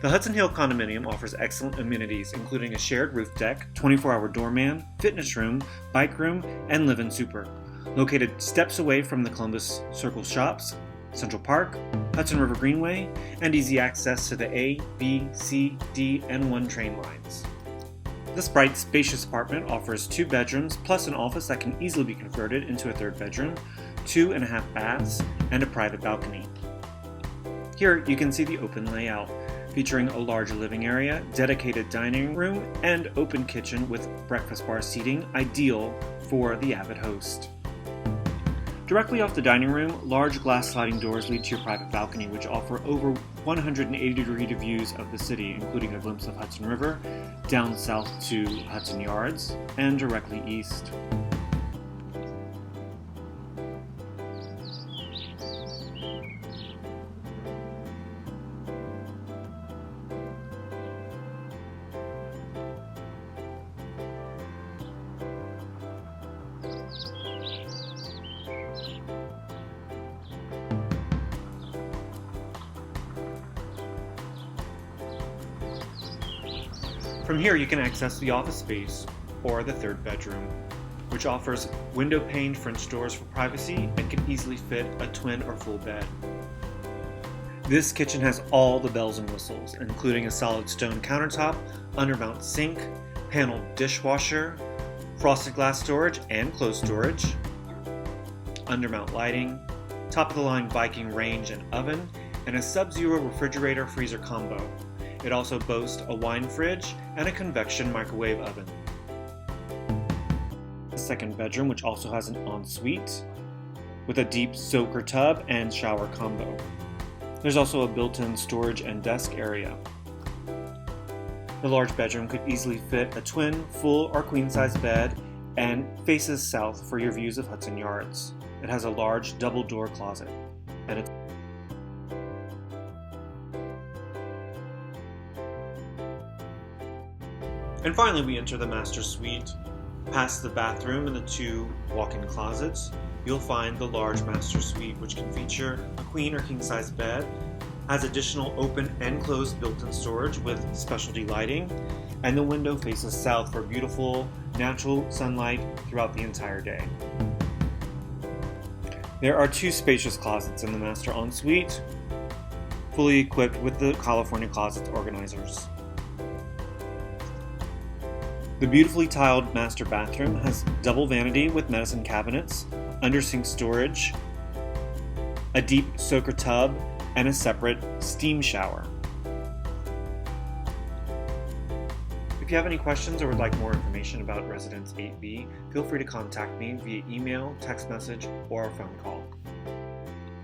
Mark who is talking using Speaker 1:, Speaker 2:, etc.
Speaker 1: The Hudson Hill condominium offers excellent amenities, including a shared roof deck, 24-hour doorman, fitness room, bike room, and live-in super. Located steps away from the Columbus Circle shops, Central Park, Hudson River Greenway, and easy access to the A, B, C, D, and 1 train lines. This bright, spacious apartment offers 2 bedrooms plus an office that can easily be converted into a 3rd bedroom, 2.5 baths, and a private balcony. Here you can see the open layout, featuring a large living area, dedicated dining room, and open kitchen with breakfast bar seating, ideal for the avid host. Directly off the dining room, large glass sliding doors lead to your private balcony, which offer over 180-degree views of the city, including a glimpse of Hudson River, down south to Hudson Yards, and directly east. From here you can access the office space or the 3rd bedroom, which offers window-paned French doors for privacy and can easily fit a twin or full bed. This kitchen has all the bells and whistles, including a solid stone countertop, undermount sink, paneled dishwasher, frosted glass storage and closed storage, undermount lighting, top-of-the-line Viking range and oven, and a Sub-Zero refrigerator-freezer combo. It also boasts a wine fridge and a convection microwave oven. The 2nd bedroom, which also has an ensuite with a deep soaker tub and shower combo. There's also a built-in storage and desk area. The large bedroom could easily fit a twin, full, or queen-size bed and faces south for your views of Hudson Yards. It has a large double-door closet. And finally, we enter the master suite. Past the bathroom and the 2 walk-in closets, you'll find the large master suite, which can feature a queen or king-size bed, has additional open and closed built-in storage with specialty lighting, and the window faces south for beautiful natural sunlight throughout the entire day. There are 2 spacious closets in the master ensuite, fully equipped with the California Closet organizers. The beautifully tiled master bathroom has double vanity with medicine cabinets, under-sink storage, a deep soaker tub, and a separate steam shower. If you have any questions or would like more information about Residence 8B, feel free to contact me via email, text message, or a phone call.